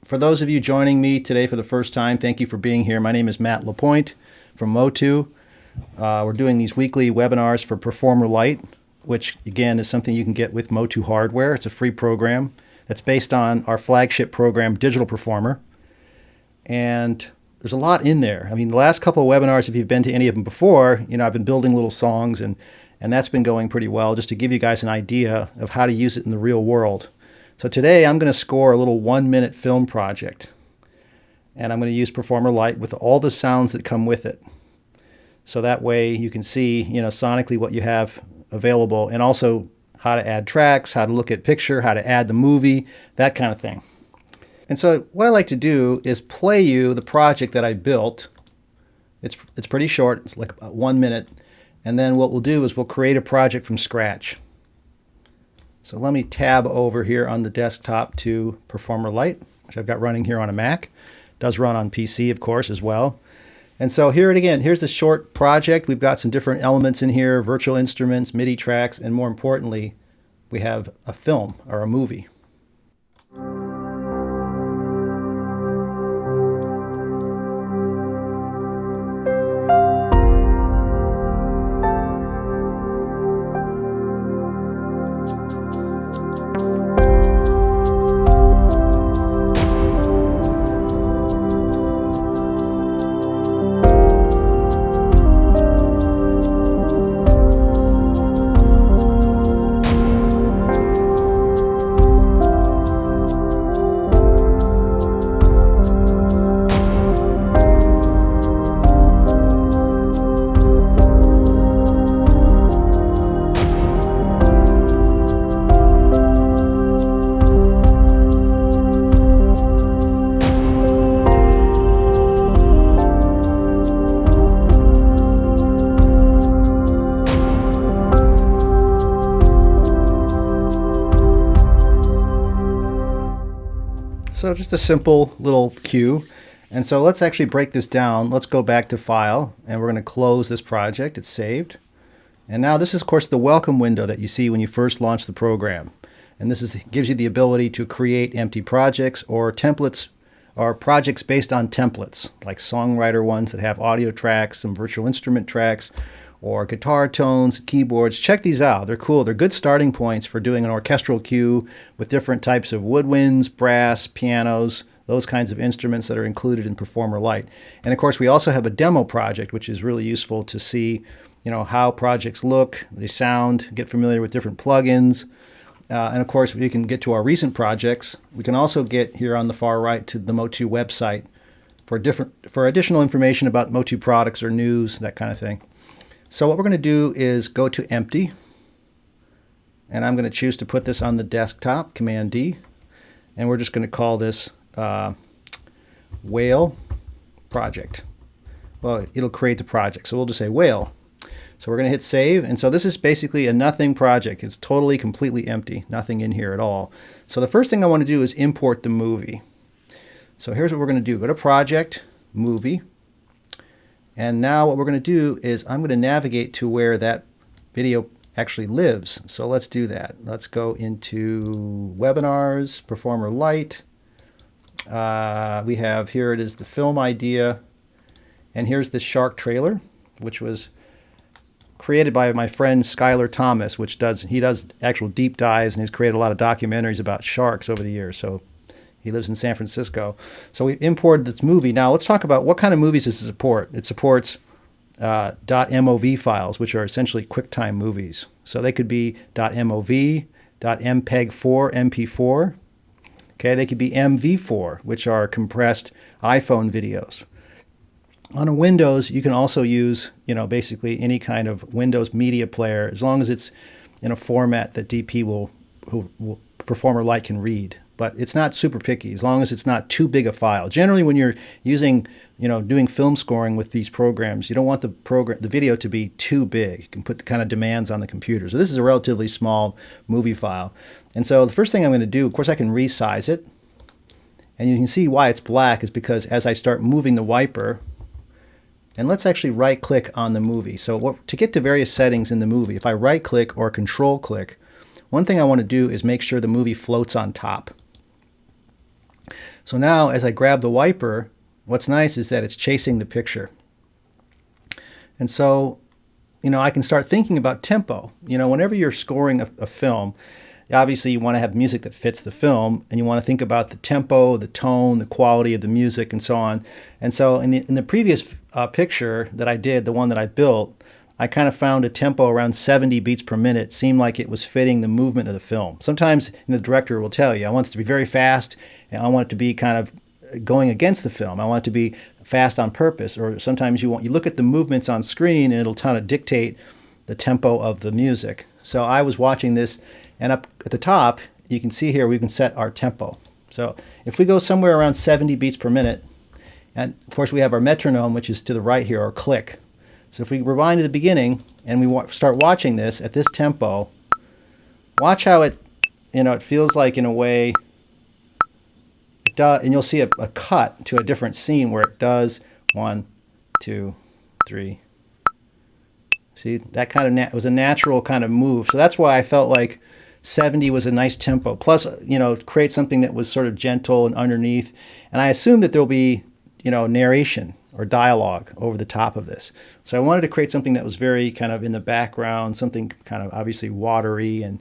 For those of you joining me today for the first time, thank you for being here. My name is Matt LaPoint from MOTU. We're doing these weekly webinars for Performer Lite, which again is something you can get with MOTU hardware. It's a free program that's based on our flagship program, Digital Performer. And there's a lot in there. I mean, the last couple of webinars, if you've been to any of them before, I've been building little songs and that's been going pretty well, just to give you guys an idea of how to use it in the real world. So today I'm going to score a little 1-minute film project. And I'm going to use Performer Lite with all the sounds that come with it. So that way you can see, sonically what you have available, and also how to add tracks, how to look at picture, how to add the movie, that kind of thing. And so what I like to do is play you the project that I built. It's pretty short. It's like 1 minute. And then what we'll do is we'll create a project from scratch. So let me tab over here on the desktop to Performer Lite, which I've got running here on a Mac. It does run on PC, of course, as well. And so here's the short project. We've got some different elements in here, virtual instruments, MIDI tracks, and more importantly, we have a film or a movie. So just a simple little cue. And so let's actually break this down. Let's go back to File, and we're going to close this project. It's saved. And now this is, of course, the welcome window that you see when you first launch the program. And this gives you the ability to create empty projects or templates, or projects based on templates, like songwriter ones that have audio tracks, some virtual instrument tracks, or guitar tones, keyboards. Check these out. They're cool. They're good starting points for doing an orchestral cue with different types of woodwinds, brass, pianos, those kinds of instruments that are included in Performer Lite. And of course, we also have a demo project, which is really useful to see, how projects look, they sound, get familiar with different plugins. And of course, we can get to our recent projects. We can also get here on the far right to the MOTU website for additional information about MOTU products or news, that kind of thing. So what we're going to do is go to Empty, and I'm going to choose to put this on the desktop, Command D, and we're just going to call this Whale Project. Well, it'll create the project, so we'll just say Whale. So we're going to hit Save, and so this is basically a nothing project. It's totally, completely empty, nothing in here at all. So the first thing I want to do is import the movie. So here's what we're going to do. Go to Project, Movie. And now what we're going to do is I'm going to navigate to where that video actually lives. So let's do that. Let's go into Webinars, Performer Lite. We have, here it is, the film idea. And here's the shark trailer, which was created by my friend Skylar Thomas, he does actual deep dives, and he's created a lot of documentaries about sharks over the years. So he lives in San Francisco. So we imported this movie. Now let's talk about what kind of movies does it support. It supports .mov files, which are essentially QuickTime movies. So they could be .mov, .mpeg4, MP4. Okay, they could be MV4, which are compressed iPhone videos. On a Windows, you can also use, basically any kind of Windows media player, as long as it's in a format that Performer Lite can read. But it's not super picky, as long as it's not too big a file. Generally, when you're using, doing film scoring with these programs, you don't want the video to be too big. You can put the kind of demands on the computer. So this is a relatively small movie file. And so the first thing I'm going to do, of course, I can resize it. And you can see why it's black is because as I start moving the wiper, and let's actually right-click on the movie. So to get to various settings in the movie, if I right-click or control-click, one thing I want to do is make sure the movie floats on top. So now as I grab the wiper, what's nice is that it's chasing the picture. And so, I can start thinking about tempo. Whenever you're scoring a film, obviously you want to have music that fits the film, and you want to think about the tempo, the tone, the quality of the music, and so on. And so in the previous picture that I did, the one that I built, I kind of found a tempo around 70 beats per minute seemed like it was fitting the movement of the film. Sometimes the director will tell you, I want it to be very fast, and I want it to be kind of going against the film. I want it to be fast on purpose. Or sometimes you look at the movements on screen, and it'll kind of dictate the tempo of the music. So I was watching this, and up at the top, you can see here we can set our tempo. So if we go somewhere around 70 beats per minute, and of course we have our metronome, which is to the right here, or click. So if we rewind to the beginning and we start watching this at this tempo, watch how it feels like, in a way, it does, and you'll see a cut to a different scene where it does 1, 2, 3. See, that kind of was a natural kind of move. So that's why I felt like 70 was a nice tempo. Plus, create something that was sort of gentle and underneath. And I assumed that there'll be, narration or dialogue over the top of this. So I wanted to create something that was very kind of in the background, something kind of obviously watery and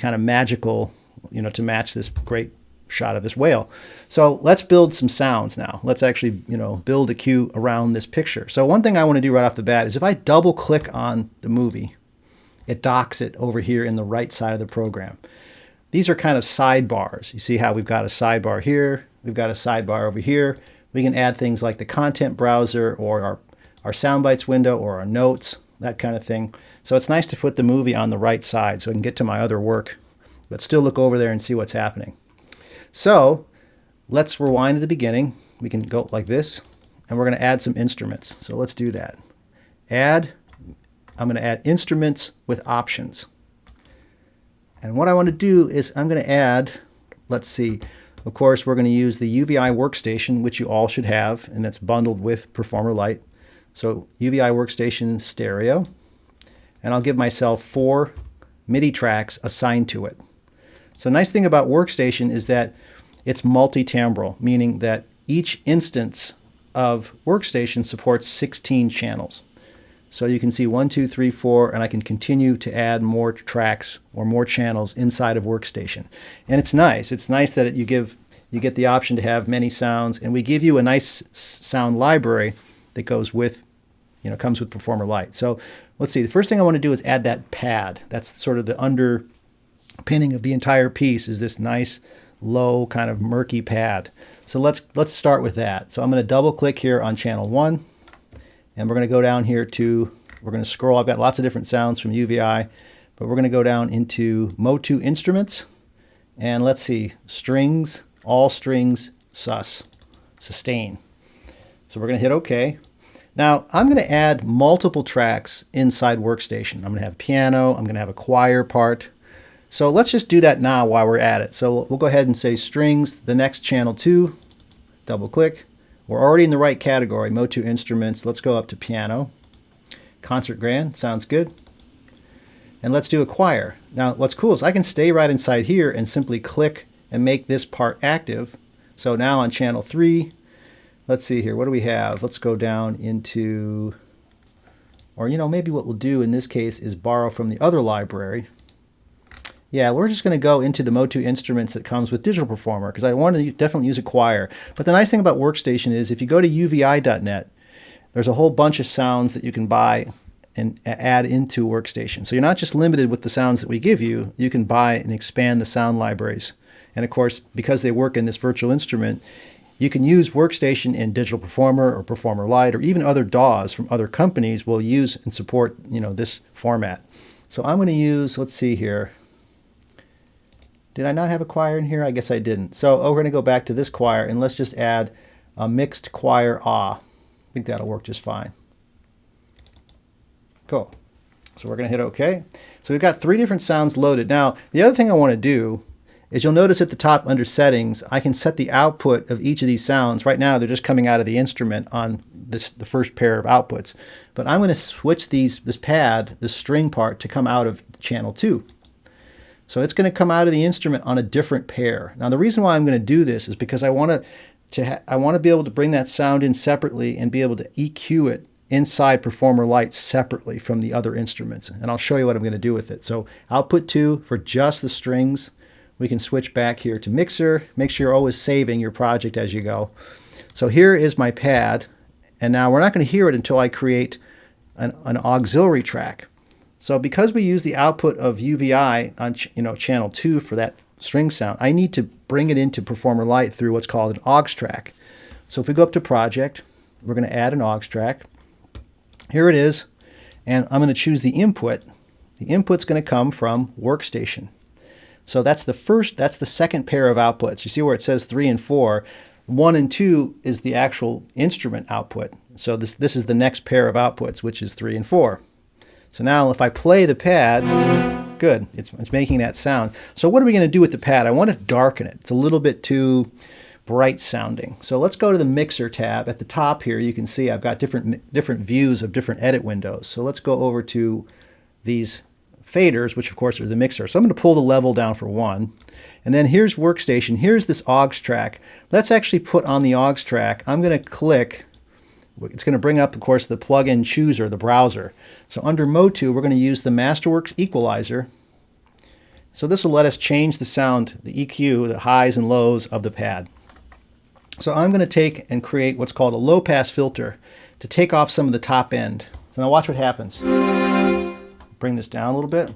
kind of magical, to match this great shot of this whale. So let's build some sounds now. Let's actually, build a cue around this picture. So one thing I want to do right off the bat is if I double click on the movie, it docks it over here in the right side of the program. These are kind of sidebars. You see how we've got a sidebar here, we've got a sidebar over here. We can add things like the content browser or our soundbites window or our notes, that kind of thing. So it's nice to put the movie on the right side so I can get to my other work, but still look over there and see what's happening. So let's rewind to the beginning. We can go like this, and we're going to add some instruments. So let's do that. I'm going to add instruments with options. And what I want to do is I'm going to add, let's see, of course, we're going to use the UVI Workstation, which you all should have, and that's bundled with Performer Lite. So UVI Workstation stereo. And I'll give myself 4 MIDI tracks assigned to it. So the nice thing about Workstation is that it's multi-timbral, meaning that each instance of Workstation supports 16 channels. So you can see 1, 2, 3, 4, and I can continue to add more tracks or more channels inside of Workstation. And it's nice. It's nice that you get the option to have many sounds, and we give you a nice sound library that goes with, comes with Performer Lite. So let's see. The first thing I want to do is add that pad. That's sort of the underpinning of the entire piece, is this nice low kind of murky pad. So let's start with that. So I'm going to double click here on channel 1. And we're going to go down here we're going to scroll. I've got lots of different sounds from UVI, but we're going to go down into MOTU instruments. And let's see, strings, all strings, sustain. So we're going to hit OK. Now I'm going to add multiple tracks inside Workstation. I'm going to have piano. I'm going to have a choir part. So let's just do that now while we're at it. So we'll go ahead and say strings, the next channel 2, double click. We're already in the right category, MOTU instruments. Let's go up to piano. Concert grand, sounds good. And let's do a choir. Now what's cool is I can stay right inside here and simply click and make this part active. So now on channel 3, let's see here, what do we have? Let's go down into, or maybe what we'll do in this case is borrow from the other library. Yeah, we're just going to go into the MOTU instruments that comes with Digital Performer, because I want to definitely use a choir. But the nice thing about Workstation is if you go to uvi.net, there's a whole bunch of sounds that you can buy and add into Workstation. So you're not just limited with the sounds that we give you. You can buy and expand the sound libraries. And of course, because they work in this virtual instrument, you can use Workstation in Digital Performer or Performer Lite, or even other DAWs from other companies will use and support this format. So I'm going to use, let's see here. Did I not have a choir in here? I guess I didn't. So we're going to go back to this choir, and let's just add a mixed choir ah. I think that'll work just fine. Cool. So we're going to hit OK. So we've got 3 different sounds loaded. Now, the other thing I want to do is you'll notice at the top under settings, I can set the output of each of these sounds. Right now, they're just coming out of the instrument on the first pair of outputs. But I'm going to switch this pad, the string part, to come out of channel 2. So it's going to come out of the instrument on a different pair. Now the reason why I'm going to do this is because I want to be able to bring that sound in separately and be able to EQ it inside Performer Lite separately from the other instruments. And I'll show you what I'm going to do with it. So output 2 for just the strings. We can switch back here to mixer. Make sure you're always saving your project as you go. So here is my pad. And now we're not going to hear it until I create an auxiliary track. So because we use the output of UVI on channel 2 for that string sound, I need to bring it into Performer Lite through what's called an aux track. So if we go up to project, we're going to add an aux track. Here it is, and I'm going to choose the input. The input's going to come from Workstation. So that's the second pair of outputs. You see where it says 3 and 4. 1 and 2 is the actual instrument output. So this is the next pair of outputs, which is 3 and 4. So now if I play the pad, good, it's making that sound. So what are we going to do with the pad? I want to darken it. It's a little bit too bright sounding. So let's go to the mixer tab. At the top here you can see I've got different views of different edit windows. So let's go over to these faders, which of course are the mixer. So I'm going to pull the level down for 1. And then here's Workstation. Here's this aux track. Let's actually put on the aux track. I'm going to click. It's going to bring up, of course, the plugin chooser, the browser. So under MOTU, we're going to use the Masterworks equalizer. So this will let us change the sound, the EQ, the highs and lows of the pad. So I'm going to take and create what's called a low-pass filter to take off some of the top end. So now watch what happens. Bring this down a little bit.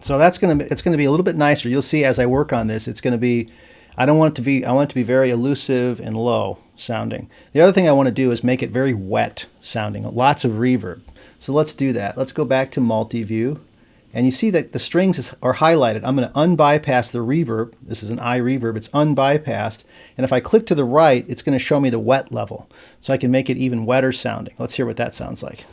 So it's going to be a little bit nicer. You'll see as I work on this, it's going to be, I want it to be very elusive and low sounding. The other thing I want to do is make it very wet sounding, lots of reverb. So let's do that. Let's go back to multi-view. And you see that the strings are highlighted. I'm going to unbypass the reverb. This is an iReverb. It's unbypassed. And if I click to the right, it's going to show me the wet level. So I can make it even wetter sounding. Let's hear what that sounds like.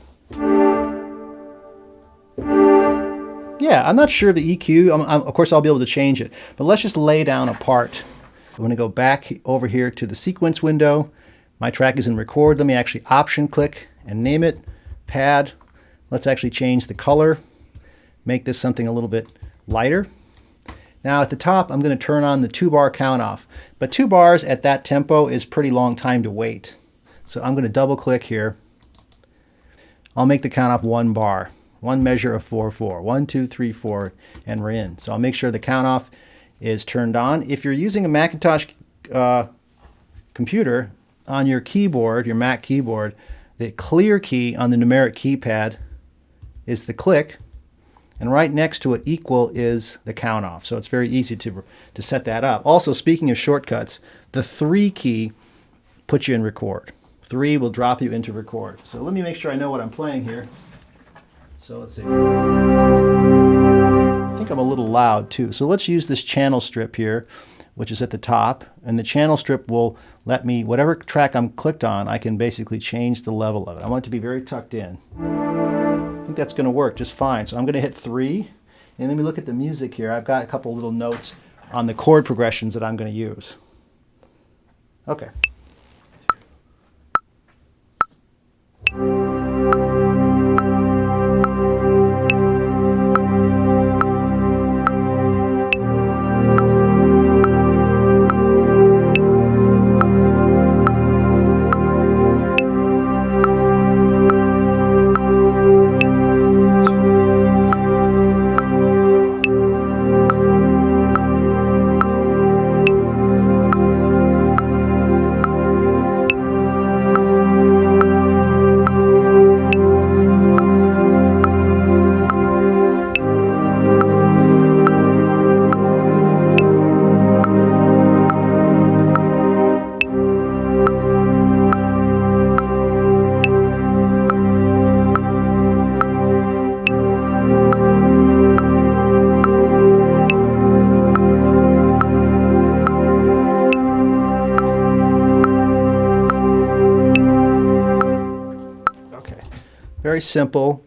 Yeah, I'm not sure of the EQ. Of course, I'll be able to change it. But let's just lay down a part. I'm going to go back over here to the sequence window. My track is in record. Let me actually option click and name it pad. Let's actually change the color. Make this something a little bit lighter. Now at the top, I'm going to turn on the 2-bar count off. But 2 bars at that tempo is pretty long time to wait. So I'm going to double click here. I'll make the count off 1 bar. 1 measure of 4/4. 1, 2, 3, 4, and we're in. So I'll make sure the count off is turned on. If you're using a Macintosh computer, on your keyboard, your Mac keyboard, the clear key on the numeric keypad is the click, and right next to it equal is the count off. So it's very easy to set that up. Also, speaking of shortcuts, the 3 key puts you in record. 3 will drop you into record. So let me make sure I know what I'm playing here. So let's see. I think I'm a little loud too. So let's use this channel strip here, which is at the top. And the channel strip will let me, whatever track I'm clicked on, I can basically change the level of it. I want it to be very tucked in. I think that's going to work just fine. So I'm going to hit 3. And let me look at the music here. I've got a couple little notes on the chord progressions that I'm going to use. Okay. Very simple.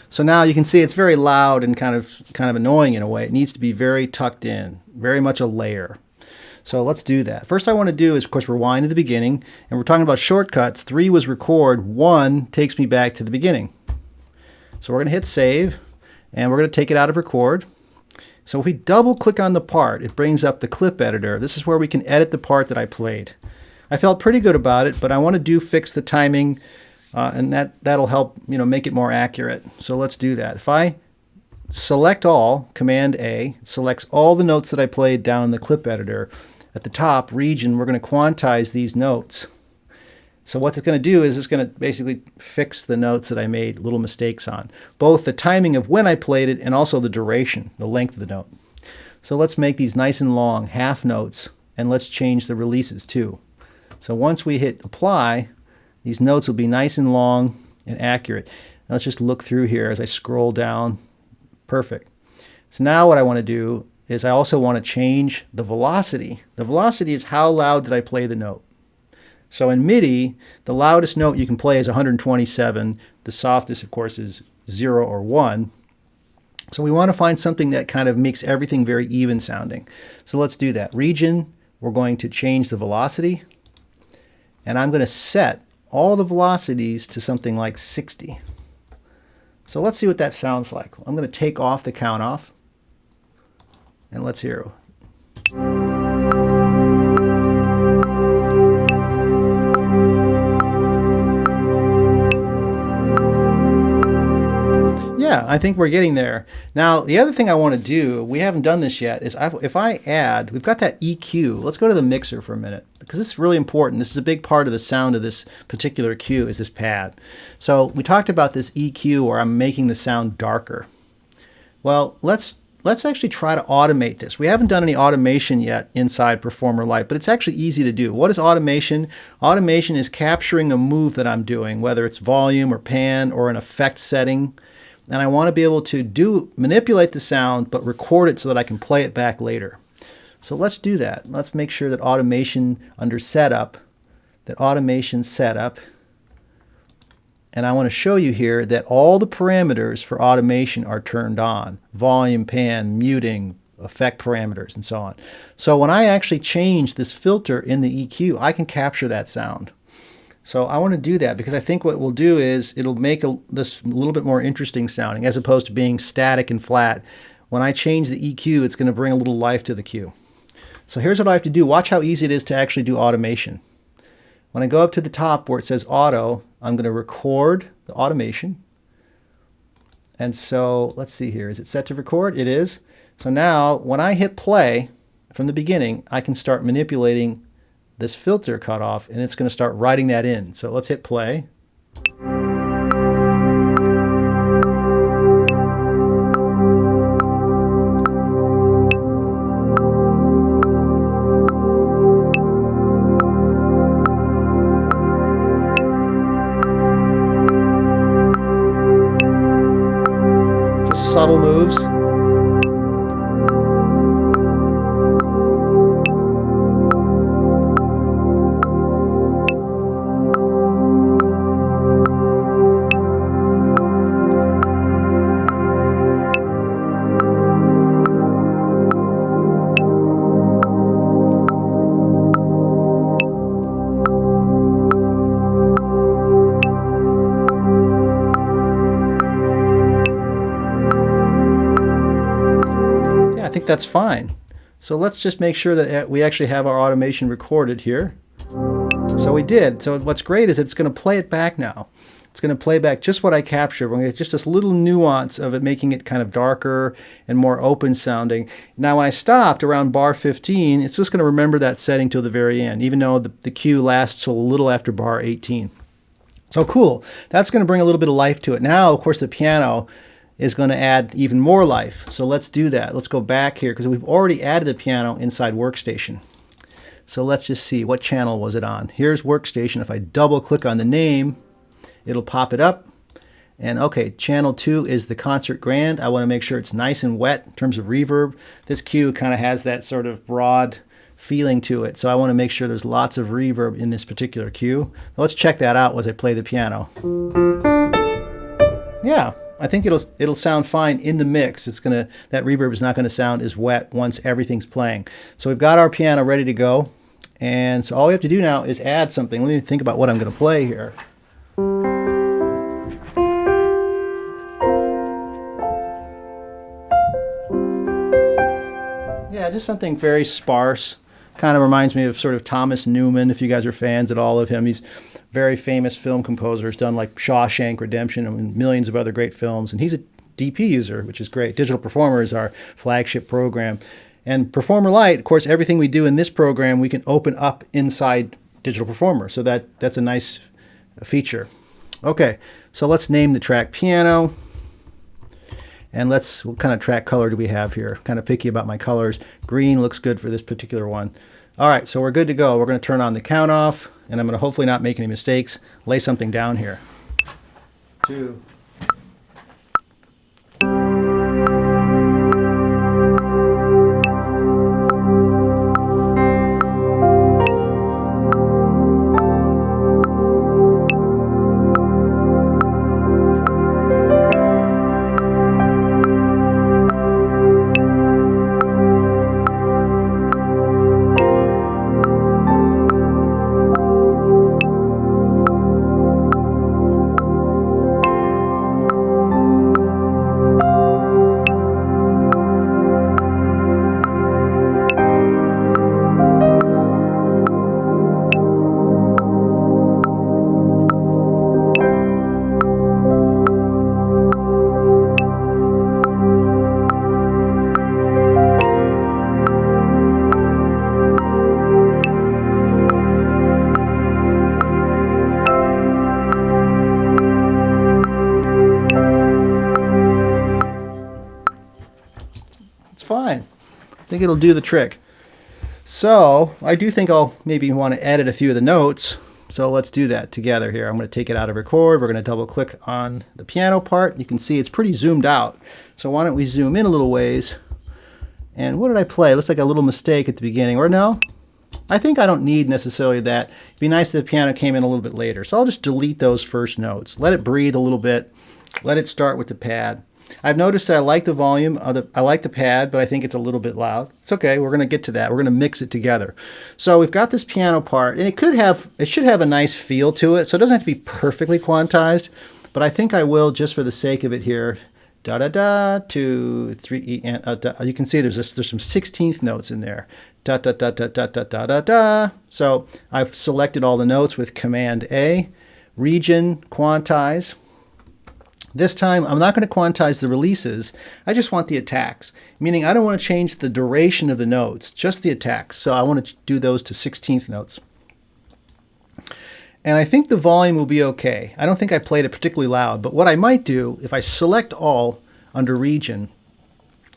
So now you can see it's very loud and kind of annoying in a way. It needs to be very tucked in, very much a layer. So let's do that. First I want to do is, of course, rewind to the beginning. And we're talking about shortcuts. 3 was record. 1 takes me back to the beginning. So we're going to hit save, and we're going to take it out of record. So if we double click on the part, it brings up the clip editor. This is where we can edit the part that I played. I felt pretty good about it, but I want to fix the timing, and that'll help, you know, make it more accurate. So let's do that. If I select all, Command A, it selects all the notes that I played down in the clip editor. At the top region, we're going to quantize these notes. So what it's going to do is it's going to basically fix the notes that I made little mistakes on, both the timing of when I played it and also the duration, the length of the note. So let's make these nice and long half notes, and let's change the releases too. So once we hit apply, these notes will be nice and long and accurate. Now let's just look through here as I scroll down. Perfect. So now what I want to do is I also want to change the velocity. The velocity is how loud did I play the note. So in MIDI, the loudest note you can play is 127. The softest, of course, is 0 or 1. So we want to find something that kind of makes everything very even sounding. So let's do that. Region, we're going to change the velocity. And I'm going to set all the velocities to something like 60. So let's see what that sounds like. I'm going to take off the count off. And let's hear. Yeah, I think we're getting there. Now, the other thing I want to do, we haven't done this yet, is if I add, we've got that EQ. Let's go to the mixer for a minute, because this is really important. This is a big part of the sound of this particular cue, is this pad. So we talked about this EQ, where I'm making the sound darker. Well, let's actually try to automate this. We haven't done any automation yet inside Performer Lite, but it's actually easy to do. What is automation? Automation is capturing a move that I'm doing, whether it's volume or pan or an effect setting. And I want to be able to manipulate the sound, but record it so that I can play it back later. So let's do that. Let's make sure that automation under setup, and I want to show you here that all the parameters for automation are turned on. Volume, pan, muting, effect parameters, and so on. So when I actually change this filter in the EQ, I can capture that sound. So I want to do that because I think what we'll do is it'll make this a little bit more interesting sounding as opposed to being static and flat. When I change the EQ, it's going to bring a little life to the cue. So here's what I have to do. Watch how easy it is to actually do automation. When I go up to the top where it says auto, I'm going to record the automation. And so let's see here. Is it set to record? It is. So now when I hit play from the beginning, I can start manipulating this filter cutoff, and it's going to start writing that in. So let's hit play. Just subtle moves. I think that's fine. So let's just make sure that we actually have our automation recorded here. So we did. So what's great is it's going to play it back now. It's going to play back just what I captured. We're going to get just this little nuance of it, making it kind of darker and more open sounding. Now when I stopped around bar 15, it's just going to remember that setting till the very end, even though the cue lasts till a little after bar 18. So cool. That's going to bring a little bit of life to it. Now, of course, the piano is going to add even more life. So let's do that. Let's go back here because we've already added the piano inside Workstation. So let's just see, what channel was it on? Here's Workstation. If I double click on the name, it'll pop it up. And okay, channel 2 is the Concert Grand. I want to make sure it's nice and wet in terms of reverb. This cue kind of has that sort of broad feeling to it. So I want to make sure there's lots of reverb in this particular cue. Let's check that out as I play the piano. Yeah. I think it'll sound fine in the mix. That reverb is not going to sound as wet once everything's playing. So we've got our piano ready to go. And so all we have to do now is add something. Let me think about what I'm going to play here. just something very sparse. Kind of reminds me of sort of Thomas Newman, if you guys are fans at all of him. He's very famous film composer. He's done like Shawshank Redemption and millions of other great films. And he's a DP user, which is great. Digital Performer is our flagship program. And Performer Lite, of course, everything we do in this program, we can open up inside Digital Performer. So that's a nice feature. Okay, so let's name the track Piano. And what kind of track color do we have here? Kind of picky about my colors. Green looks good for this particular one. All right, so we're good to go. We're going to turn on the count off, and I'm going to hopefully not make any mistakes. Lay something down here. 2. Fine. I think it'll do the trick. So I do think I'll maybe want to edit a few of the notes. So let's do that together here. I'm going to take it out of record. We're going to double click on the piano part. You can see it's pretty zoomed out. So why don't we zoom in a little ways. And what did I play? It looks like a little mistake at the beginning. Or no? I think I don't need necessarily that. It'd be nice if the piano came in a little bit later. So I'll just delete those first notes. Let it breathe a little bit. Let it start with the pad. I've noticed that I like the volume, I like the pad, but I think it's a little bit loud. It's okay, we're going to get to that. We're going to mix it together. So we've got this piano part, and it should have a nice feel to it, so it doesn't have to be perfectly quantized, but I think I will just for the sake of it here. Da da da, 2, 3, and you can see there's some 16th notes in there. Da da da da da da da da da. So I've selected all the notes with Command A, region, quantize. This time, I'm not going to quantize the releases. I just want the attacks, meaning I don't want to change the duration of the notes, just the attacks. So I want to do those to 16th notes. And I think the volume will be okay. I don't think I played it particularly loud, but what I might do, if I select all under region,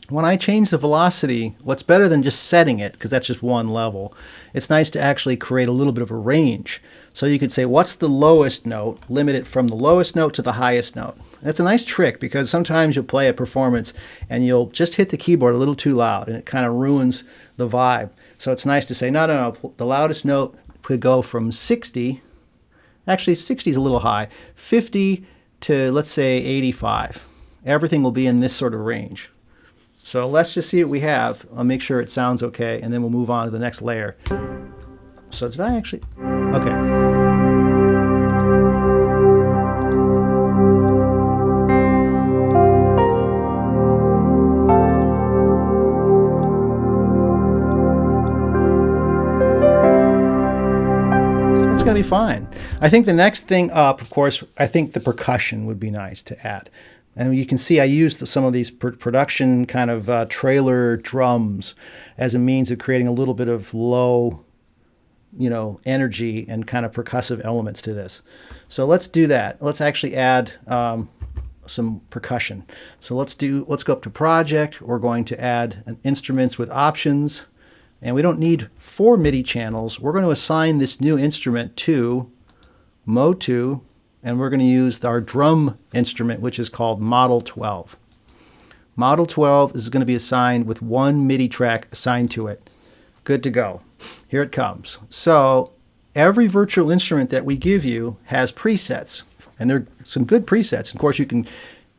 when I change the velocity, what's better than just setting it, because that's just one level, it's nice to actually create a little bit of a range. So you could say, what's the lowest note? Limit it from the lowest note to the highest note. That's a nice trick, because sometimes you'll play a performance and you'll just hit the keyboard a little too loud, and it kind of ruins the vibe. So it's nice to say, no, the loudest note could go from 60, actually 60 is a little high, 50 to, let's say, 85. Everything will be in this sort of range. So let's just see what we have. I'll make sure it sounds okay, and then we'll move on to the next layer. So did I actually? Okay. It's going to be fine. I think the next thing up, of course, I think the percussion would be nice to add. And you can see I used some of these production kind of trailer drums as a means of creating a little bit of low, energy and kind of percussive elements to this. So let's do that. Let's actually add some percussion. So let's go up to Project. We're going to add instruments with options. And we don't need 4 MIDI channels. We're going to assign this new instrument to MOTU. And we're going to use our drum instrument, which is called Model 12. Model 12 is going to be assigned with 1 MIDI track assigned to it. Good to go. Here it comes. So every virtual instrument that we give you has presets, and they're some good presets. Of course, you can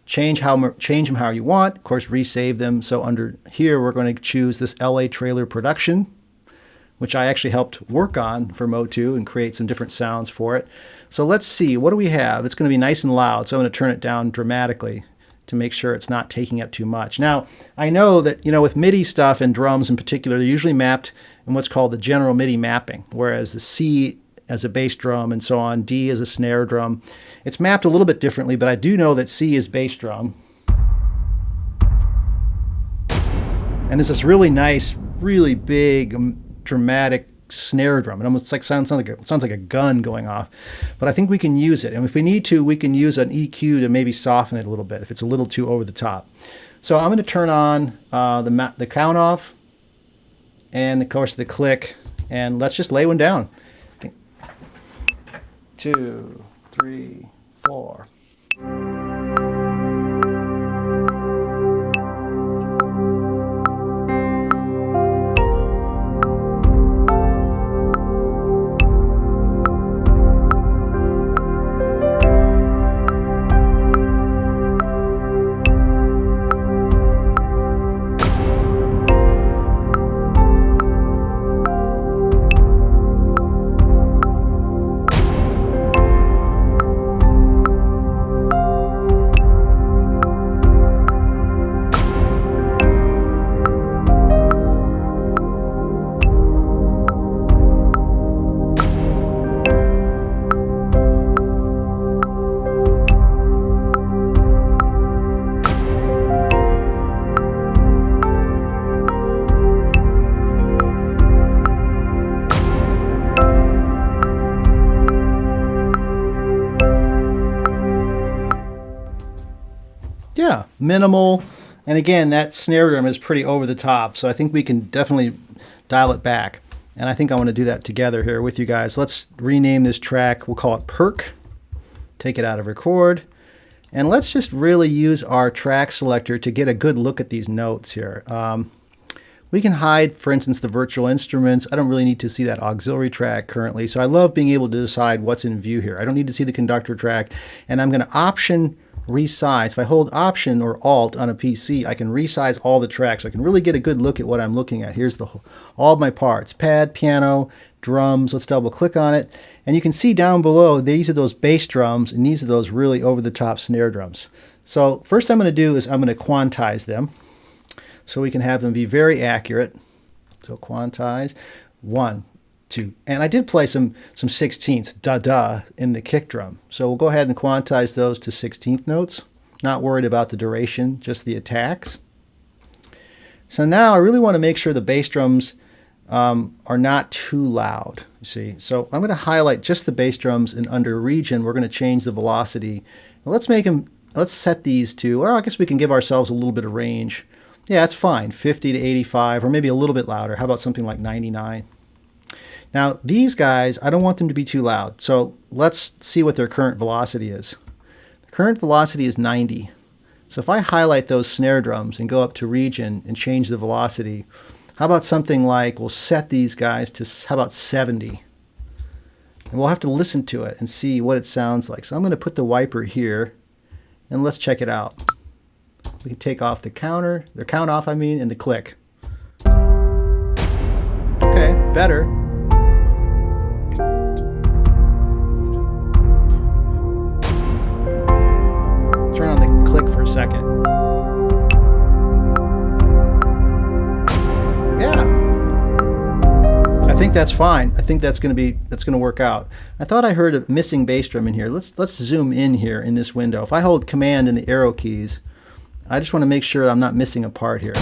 change them how you want. Of course, resave them. So under here, we're going to choose this LA Trailer Production, which I actually helped work on for MOTU and create some different sounds for it. So let's see, what do we have? It's going to be nice and loud, so I'm going to turn it down dramatically. to make sure it's not taking up too much. Now, I know that, with MIDI stuff and drums in particular, they're usually mapped in what's called the general MIDI mapping, whereas the C as a bass drum and so on, D as a snare drum, it's mapped a little bit differently, but I do know that C is bass drum. And there's this really nice, really big, dramatic snare drum. It almost sounds like a gun going off. But I think we can use it. And if we need to, we can use an EQ to maybe soften it a little bit if it's a little too over the top. So I'm going to turn on the count off and, of course, the click. And let's just lay one down. 2, 3, 4. Yeah, minimal. And again, that snare drum is pretty over the top, so I think we can definitely dial it back. And I think I want to do that together here with you guys. Let's rename this track. We'll call it Perk. Take it out of record. And let's just really use our track selector to get a good look at these notes here. We can hide, for instance, the virtual instruments. I don't really need to see that auxiliary track currently, so I love being able to decide what's in view here. I don't need to see the conductor track, and I'm going to Option resize. If I hold Option or Alt on a PC, I can resize all the tracks. So I can really get a good look at what I'm looking at. Here's all of my parts: pad, piano, drums. Let's double click on it. And you can see down below, these are those bass drums, and these are those really over-the-top snare drums. So first I'm going to do is I'm going to quantize them so we can have them be very accurate. So quantize, 1, 2. And I did play some 16ths, da-da, in the kick drum. So we'll go ahead and quantize those to 16th notes. Not worried about the duration, just the attacks. So now I really want to make sure the bass drums are not too loud, you see. So I'm going to highlight just the bass drums, and under region, we're going to change the velocity. Now let's set these to, well, I guess we can give ourselves a little bit of range. Yeah, that's fine, 50 to 85, or maybe a little bit louder. How about something like 99? Now, these guys, I don't want them to be too loud. So let's see what their current velocity is. The current velocity is 90. So if I highlight those snare drums and go up to region and change the velocity, how about something like, we'll set these guys to, how about 70? And we'll have to listen to it and see what it sounds like. So I'm going to put the wiper here, and let's check it out. We can take off the count off, and the click. Okay, better. Turn on the click for a second. Yeah. I think that's fine. I think that's going to work out. I thought I heard a missing bass drum in here. Let's zoom in here in this window. If I hold Command and the arrow keys, I just want to make sure I'm not missing a part here.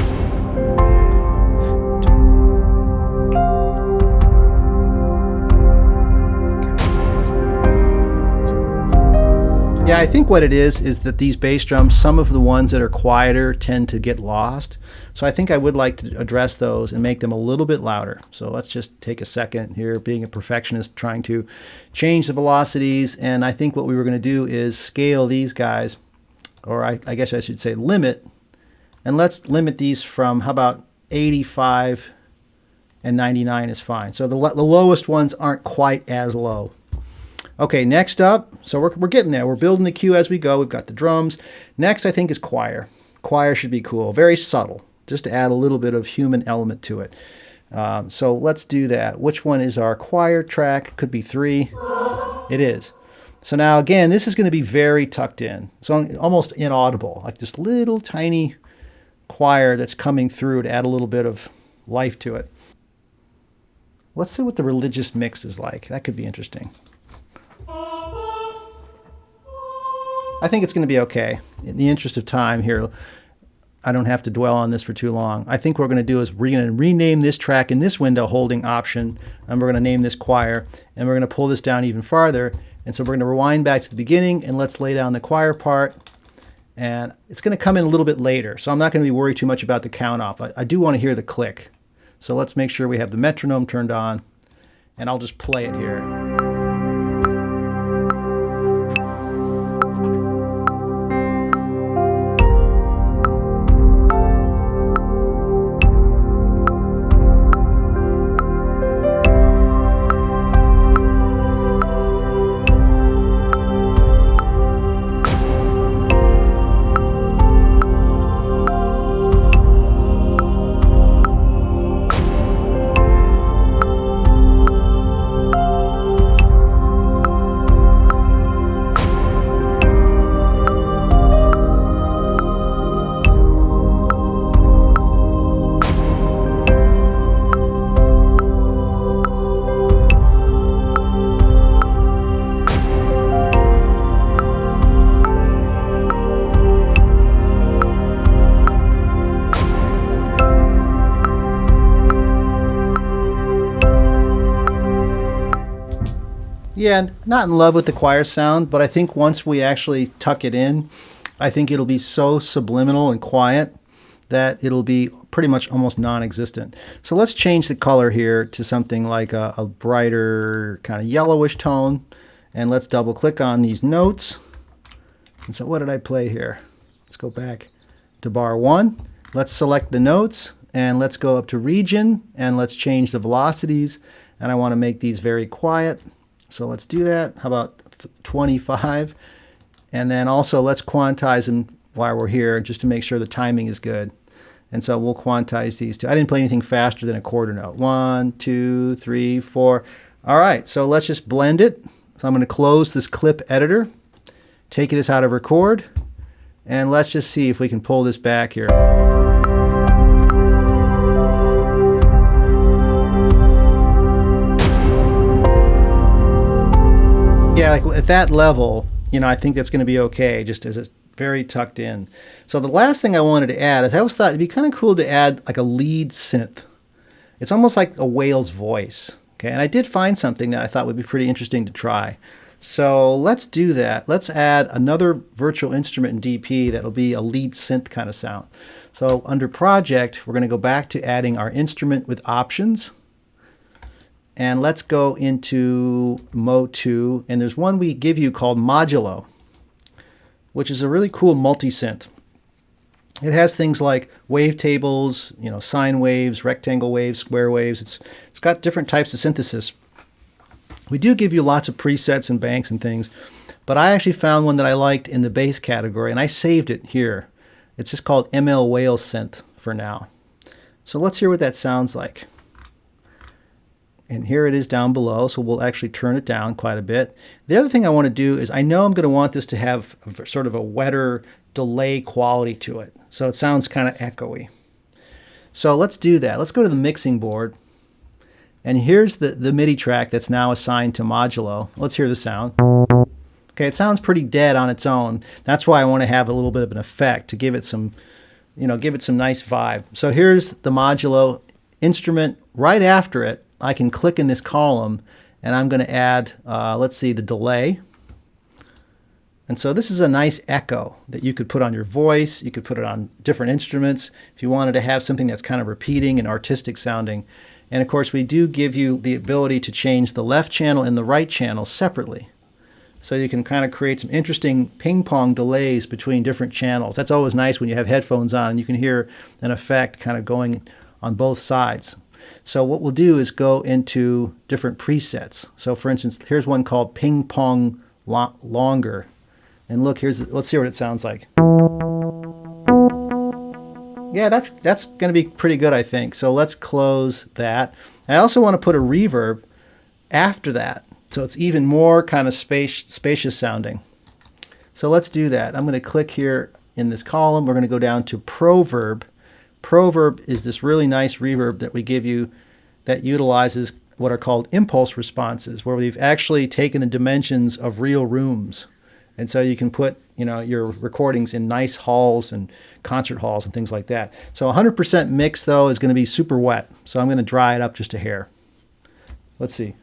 Yeah, I think what it is that these bass drums, some of the ones that are quieter tend to get lost. So I think I would like to address those and make them a little bit louder. So let's just take a second here, being a perfectionist, trying to change the velocities. And I think what we were going to do is scale these guys, or I guess I should say limit. And let's limit these from, how about 85 and 99 is fine. So the lowest ones aren't quite as low. Okay, next up, so we're getting there. We're building the cue as we go. We've got the drums. Next, I think, is choir. Choir should be cool, very subtle, just to add a little bit of human element to it. So let's do that. Which one is our choir track? Could be 3. It is. So now again, this is going to be very tucked in. So almost inaudible, like this little tiny choir that's coming through to add a little bit of life to it. Let's see what the religious mix is like. That could be interesting. I think it's going to be okay. In the interest of time here, I don't have to dwell on this for too long. I think what we're going to do is we're going to rename this track in this window holding Option, and we're going to name this choir, and we're going to pull this down even farther. And so we're going to rewind back to the beginning, and let's lay down the choir part. And it's going to come in a little bit later, so I'm not going to be worried too much about the count off. I do want to hear the click. So let's make sure we have the metronome turned on, and I'll just play it here. Yeah, not in love with the choir sound, but I think once we actually tuck it in, I think it'll be so subliminal and quiet that it'll be pretty much almost non-existent. So let's change the color here to something like a brighter kind of yellowish tone, and let's double click on these notes. And so what did I play here? Let's go back to bar 1. Let's select the notes, and let's go up to region, and let's change the velocities, and I want to make these very quiet. So let's do that. How about 25? And then also let's quantize them while we're here just to make sure the timing is good. And so we'll quantize these two. I didn't play anything faster than a quarter note. 1, 2, 3, 4. All right, so let's just blend it. So I'm going to close this clip editor, take this out of record, and let's just see if we can pull this back here. Yeah, like at that level, I think that's going to be okay, just as it's very tucked in. So the last thing I wanted to add is I always thought it'd be kind of cool to add like a lead synth. It's almost like a whale's voice. Okay, and I did find something that I thought would be pretty interesting to try. So let's do that. Let's add another virtual instrument in DP that'll be a lead synth kind of sound. So under Project, we're going to go back to adding our instrument with options. And let's go into MOTU, and there's one we give you called Modulo, which is a really cool multi-synth. It has things like wavetables, sine waves, rectangle waves, square waves. It's got different types of synthesis. We do give you lots of presets and banks and things, but I actually found one that I liked in the bass category, and I saved it here. It's just called ML Whale Synth for now. So let's hear what that sounds like. And here it is down below, so we'll actually turn it down quite a bit. The other thing I want to do is I know I'm going to want this to have sort of a wetter delay quality to it. So it sounds kind of echoey. So let's do that. Let's go to the mixing board. And here's the MIDI track that's now assigned to Modulo. Let's hear the sound. Okay, it sounds pretty dead on its own. That's why I want to have a little bit of an effect to give it some, give it some nice vibe. So here's the Modulo instrument. Right after it, I can click in this column, and I'm going to add, let's see, the delay. And so this is a nice echo that you could put on your voice. You could put it on different instruments if you wanted to have something that's kind of repeating and artistic sounding. And of course, we do give you the ability to change the left channel and the right channel separately. So you can kind of create some interesting ping pong delays between different channels. That's always nice when you have headphones on and you can hear an effect kind of going on both sides. So what we'll do is go into different presets. So for instance, here's one called Ping Pong Longer. And look, let's see what it sounds like. Yeah, that's going to be pretty good, I think. So let's close that. I also want to put a reverb after that. So it's even more kind of spacious sounding. So let's do that. I'm going to click here in this column. We're going to go down to ProVerb. ProVerb is this really nice reverb that we give you that utilizes what are called impulse responses, where we've actually taken the dimensions of real rooms. And so you can put, your recordings in nice halls and concert halls and things like that. So 100% mix, though, is going to be super wet. So I'm going to dry it up just a hair. Let's see.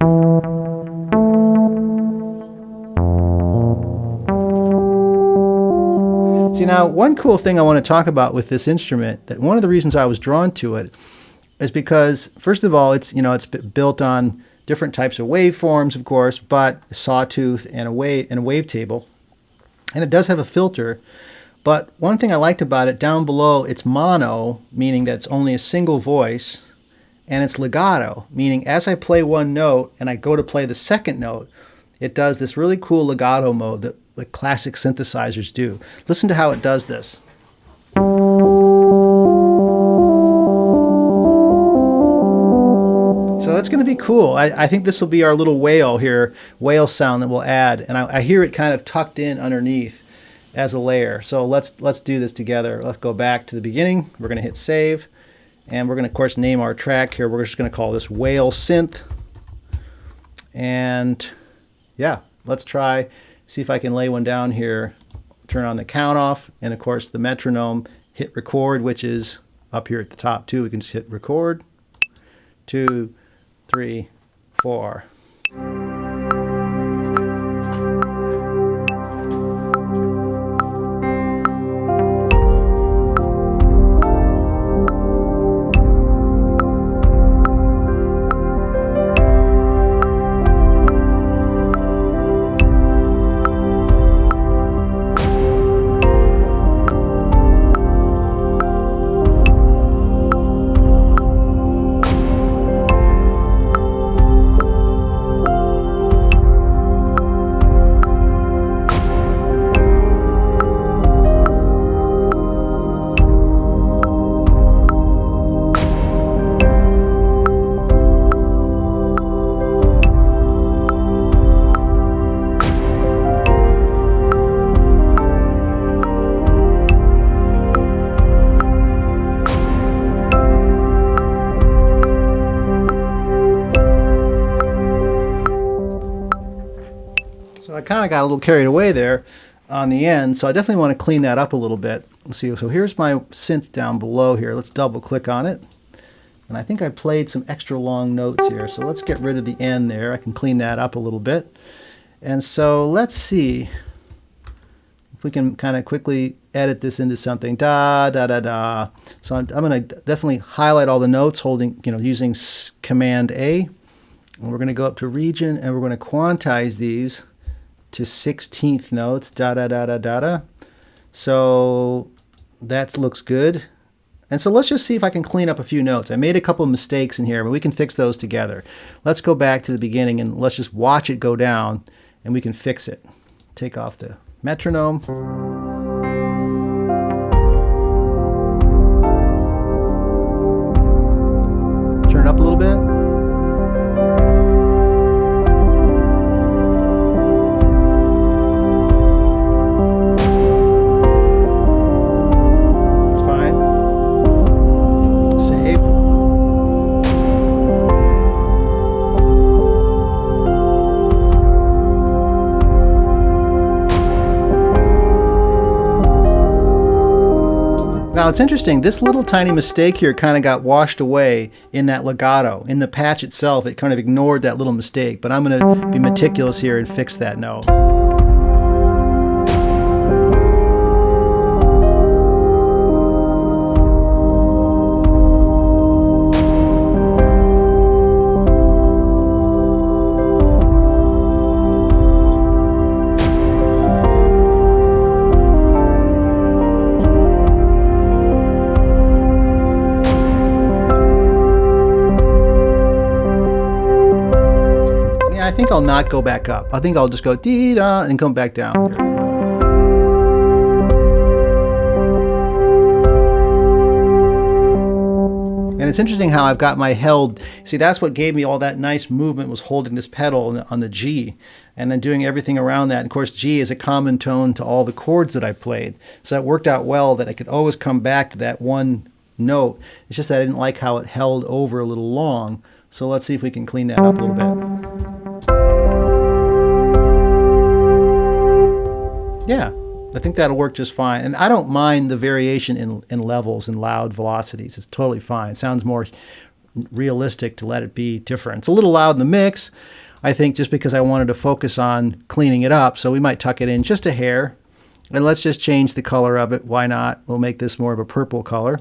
See, now, one cool thing I want to talk about with this instrument, that one of the reasons I was drawn to it is because, first of all, it's built on different types of waveforms, of course, but a sawtooth and a wavetable. And it does have a filter. But one thing I liked about it, down below, it's mono, meaning that it's only a single voice, and it's legato, meaning as I play one note and I go to play the second note, it does this really cool legato mode that the classic synthesizers do. Listen to how it does this. So that's going to be cool. I think this will be our little whale here, whale sound that we'll add. And I hear it kind of tucked in underneath as a layer. So let's do this together. Let's go back to the beginning. We're going to hit save. And we're going to, of course, name our track here. We're just going to call this Whale Synth. And yeah, let's try, see if I can lay one down here. Turn on the count off. And of course, the metronome, hit record, which is up here at the top too. We can just hit record. 2, 3, 4. I kind of got a little carried away there on the end, so I definitely want to clean that up a little bit. Let's see, so here's my synth down below here. Let's double click on it. And I think I played some extra long notes here, so let's get rid of the end there. I can clean that up a little bit. And so let's see if we can kind of quickly edit this into something. Da, da, da, da. So I'm going to definitely highlight all the notes holding, using Command A. And we're going to go up to region, and we're going to quantize these to 16th notes, da da da da da da. So that looks good. And so let's just see if I can clean up a few notes. I made a couple of mistakes in here, but we can fix those together. Let's go back to the beginning and let's just watch it go down, and we can fix it. Take off the metronome. Turn it up a little bit. Now it's interesting, this little tiny mistake here kind of got washed away in that legato. In the patch itself, it kind of ignored that little mistake, but I'm going to be meticulous here and fix that note. I think I'll not go back up. I think I'll just go dee-da and come back down. And And it's interesting how I've got my held. See, that's what gave me all that nice movement, was holding this pedal on the G and then doing everything around that. And of course, G is a common tone to all the chords that I played. So it worked out well that I could always come back to that one note. It's just that I didn't like how it held over a little long. So let's see if we can clean that up a little bit. Yeah. I think that'll work just fine. And I don't mind the variation in levels and loud velocities. It's totally fine. It sounds more realistic to let it be different. It's a little loud in the mix, I think, just because I wanted to focus on cleaning it up. So we might tuck it in just a hair. And let's just change the color of it. Why not? We'll make this more of a purple color.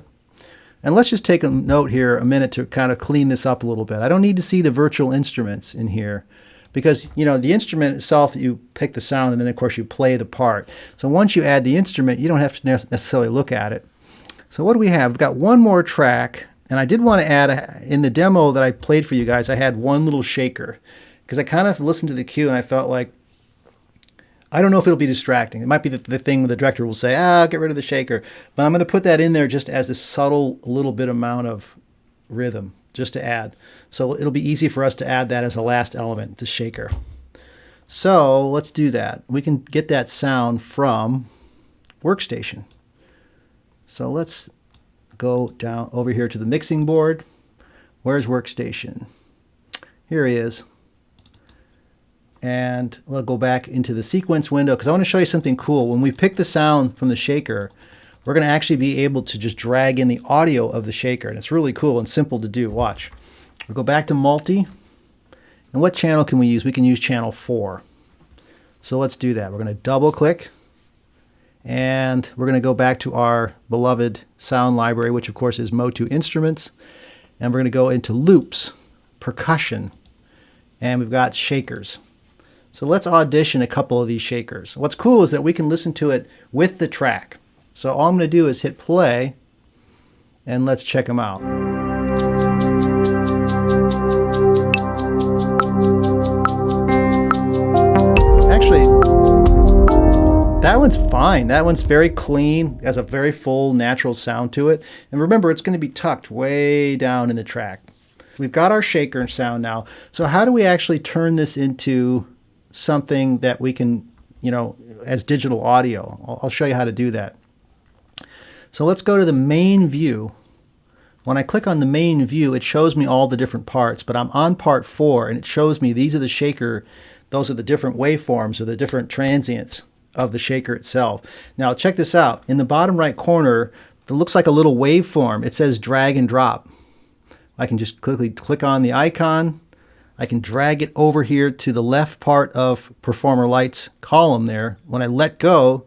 And let's just take a note here, a minute, to kind of clean this up a little bit. I don't need to see the virtual instruments in here, because, you know, the instrument itself, you pick the sound and then of course you play the part. So once you add the instrument, you don't have to necessarily look at it. So what do we have? We've got one more track, and I did want to add, in the demo that I played for you guys, I had one little shaker, because I kind of listened to the cue and I felt like, I don't know if it'll be distracting. It might be the thing where the director will say, get rid of the shaker. But I'm going to put that in there just as a subtle little bit amount of rhythm, just to add. So it'll be easy for us to add that as a last element, the shaker. So let's do that. We can get that sound from Workstation. So let's go down over here to the mixing board. Where's Workstation? Here he is. And we'll go back into the sequence window, because I want to show you something cool. When we pick the sound from the shaker, we're going to actually be able to just drag in the audio of the shaker. And it's really cool and simple to do. Watch. We'll go back to multi. And what channel can we use? We can use channel 4. So let's do that. We're going to double click. And we're going to go back to our beloved sound library, which of course is MOTU Instruments. And we're going to go into loops, percussion, and we've got shakers. So let's audition a couple of these shakers. What's cool is that we can listen to it with the track. So all I'm going to do is hit play, and let's check them out. Actually, that one's fine. That one's very clean, has a very full, natural sound to it. And remember, it's going to be tucked way down in the track. We've got our shaker sound now. So how do we actually turn this into something that we can, you know, as digital audio? I'll show you how to do that. So let's go to the main view. When I click on the main view, it shows me all the different parts, but I'm on part 4, and it shows me these are the shaker, those are the different waveforms or the different transients of the shaker itself. Now check this out. In the bottom right corner, it looks like a little waveform. It says drag and drop. I can just quickly click on the icon. I can drag it over here to the left part of Performer Lite's column there. When I let go,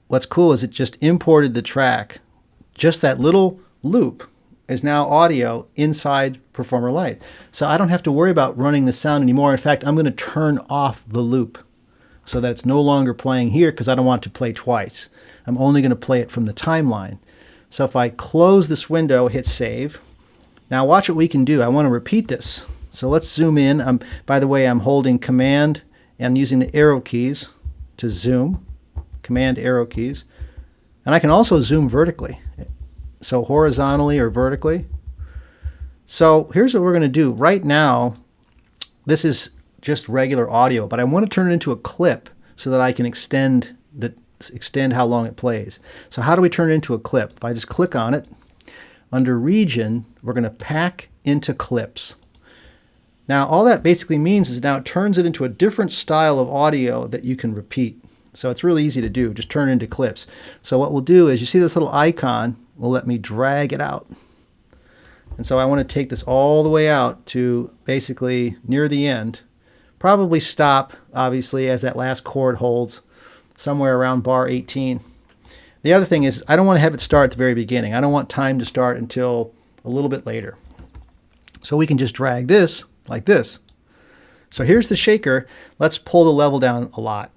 what's cool is it just imported the track. Just that little loop is now audio inside Performer Lite. So I don't have to worry about running the sound anymore. In fact, I'm going to turn off the loop so that it's no longer playing here, because I don't want it to play twice. I'm only going to play it from the timeline. So if I close this window, hit save. Now watch what we can do. I want to repeat this. So let's zoom in. By the way, I'm holding Command and using the arrow keys to zoom. Command arrow keys. And I can also zoom vertically. So horizontally or vertically. So here's what we're going to do. Right now, this is just regular audio, but I want to turn it into a clip so that I can extend how long it plays. So how do we turn it into a clip? If I just click on it, under region, we're going to pack into clips. Now all that basically means is now it turns it into a different style of audio that you can repeat. So it's really easy to do, just turn it into clips. So what we'll do is, you see this little icon will let me drag it out. And so I want to take this all the way out to basically near the end. Probably stop, obviously, as that last chord holds somewhere around bar 18. The other thing is, I don't want to have it start at the very beginning. I don't want time to start until a little bit later. So we can just drag this like this. So here's the shaker. Let's pull the level down a lot.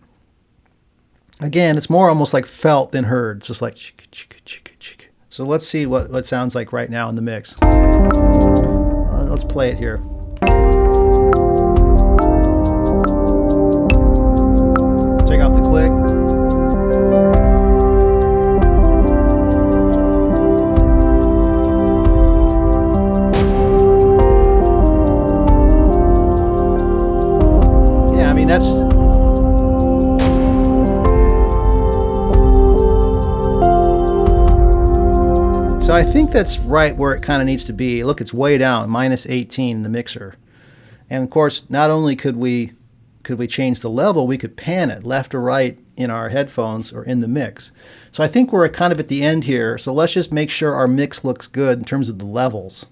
Again, it's more almost like felt than heard. It's just like chicka, chicka, chicka, chicka. So let's see what it sounds like right now in the mix. Let's play it here. Take off the click. that's right where it kind of needs to be. Look, it's way down, -18 in the mixer. And of course, not only could we change the level, we could pan it left or right in our headphones or in the mix. So I think we're kind of at the end here. So let's just make sure our mix looks good in terms of the levels.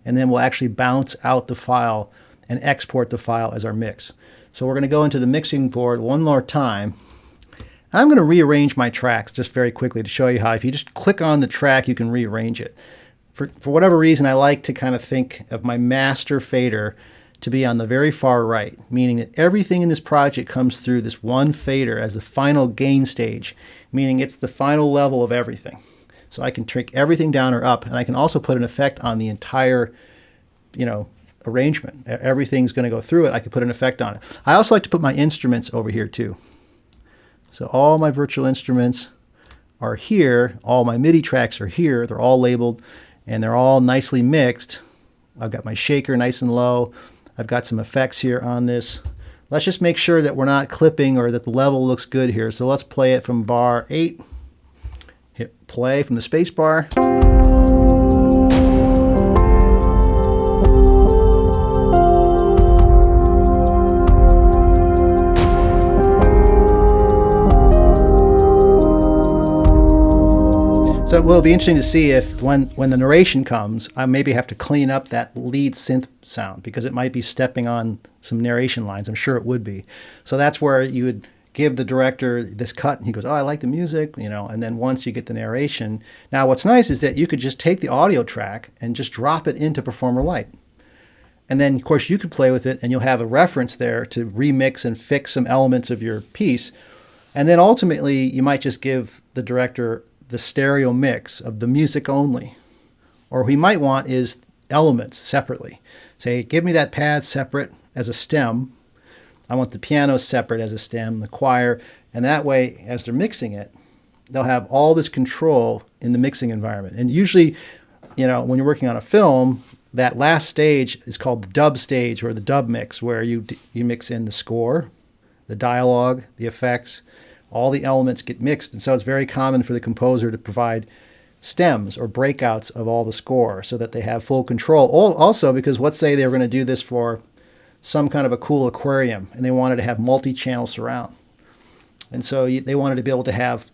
And then we'll actually bounce out the file and export the file as our mix. So we're going to go into the mixing board one more time. And I'm going to rearrange my tracks just very quickly to show you how if you just click on the track, you can rearrange it. For whatever reason, I like to kind of think of my master fader to be on the very far right, meaning that everything in this project comes through this one fader as the final gain stage, meaning it's the final level of everything. So I can take everything down or up, and I can also put an effect on the entire, arrangement. Everything's going to go through it. I can put an effect on it. I also like to put my instruments over here too. So all my virtual instruments are here. All my MIDI tracks are here. They're all labeled, and they're all nicely mixed. I've got my shaker nice and low. I've got some effects here on this. Let's just make sure that we're not clipping or that the level looks good here. So let's play it from bar 8. Hit play from the space bar. So it will be interesting to see if when the narration comes, I maybe have to clean up that lead synth sound because it might be stepping on some narration lines. I'm sure it would be. So that's where you would give the director this cut and he goes, oh, I like the music, and then once you get the narration. Now what's nice is that you could just take the audio track and just drop it into Performer Lite. And then of course you could play with it and you'll have a reference there to remix and fix some elements of your piece. And then ultimately you might just give the director the stereo mix of the music only. Or what he might want is elements separately. Say, give me that pad separate as a stem. I want the piano separate as a stem, the choir, and that way, as they're mixing it, they'll have all this control in the mixing environment. And usually, when you're working on a film, that last stage is called the dub stage or the dub mix, where you mix in the score, the dialogue, the effects, all the elements get mixed. And so it's very common for the composer to provide stems or breakouts of all the score so that they have full control. Also, because let's say they were going to do this for some kind of a cool aquarium and they wanted to have multi-channel surround. And so they wanted to be able to have,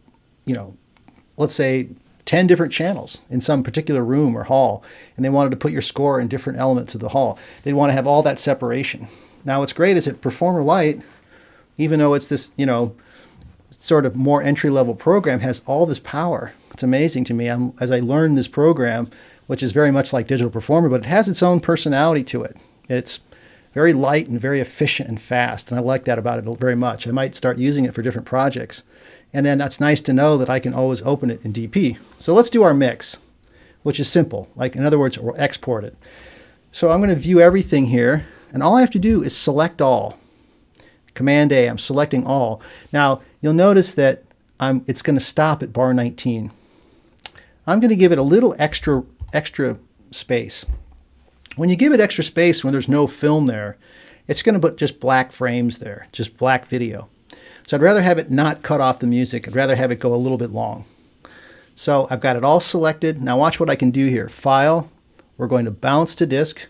let's say 10 different channels in some particular room or hall. And they wanted to put your score in different elements of the hall. They'd want to have all that separation. Now what's great is that Performer Lite, even though it's this, sort of more entry-level program, has all this power. It's amazing to me as I learned this program, which is very much like Digital Performer, but it has its own personality to it. It's very light and very efficient and fast, and I like that about it very much. I might start using it for different projects. And then that's nice to know that I can always open it in DP. So let's do our mix, which is simple. Like, in other words, we'll export it. So I'm going to view everything here, and all I have to do is select all. Command A, I'm selecting all. Now, you'll notice that it's going to stop at bar 19. I'm going to give it a little extra space. When you give it extra space when there's no film there, it's going to put just black frames there, just black video. So I'd rather have it not cut off the music. I'd rather have it go a little bit long. So I've got it all selected. Now watch what I can do here. File, we're going to bounce to disk.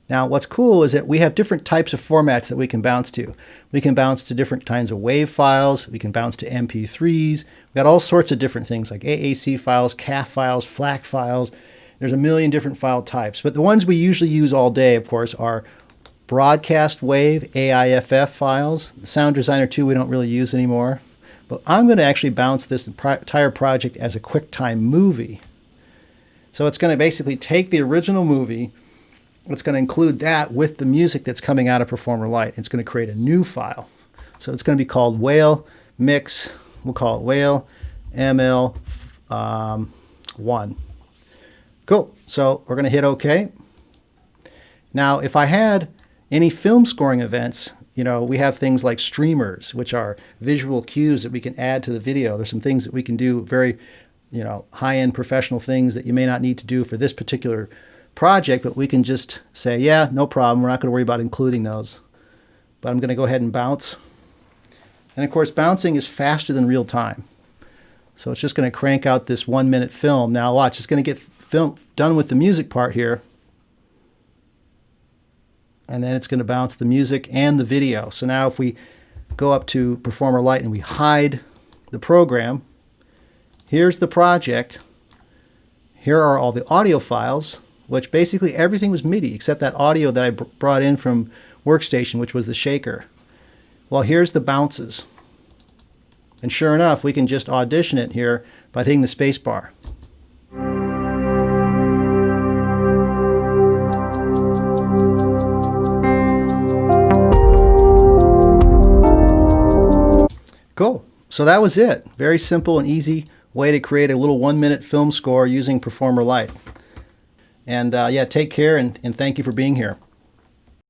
Now, what's cool is that we have different types of formats that we can bounce to. We can bounce to different kinds of WAV files. We can bounce to MP3s. We've got all sorts of different things like AAC files, CAF files, FLAC files. There's a million different file types. But the ones we usually use all day, of course, are broadcast wave, AIFF files. The Sound Designer 2 we don't really use anymore. But I'm going to actually bounce this entire project as a QuickTime movie. So it's going to basically take the original movie. It's going to include that with the music that's coming out of Performer Lite. It's going to create a new file. So it's going to be called Whale Mix. We'll call it Whale ML1. Cool. So we're going to hit OK. Now, if I had any film scoring events, we have things like streamers, which are visual cues that we can add to the video. There's some things that we can do, very, high-end professional things that you may not need to do for this particular project, but we can just say, yeah, no problem. We're not going to worry about including those. But I'm going to go ahead and bounce. And of course, bouncing is faster than real time. So it's just going to crank out this 1 minute film. Now watch, it's going to get done with the music part here. And then it's going to bounce the music and the video. So now if we go up to Performer Lite and we hide the program, here's the project. Here are all the audio files, which basically everything was MIDI except that audio that I brought in from Workstation, which was the shaker. Well, here's the bounces. And sure enough, we can just audition it here by hitting the space bar. Cool. So that was it. Very simple and easy way to create a little 1 minute film score using Performer Lite. And yeah, take care and thank you for being here.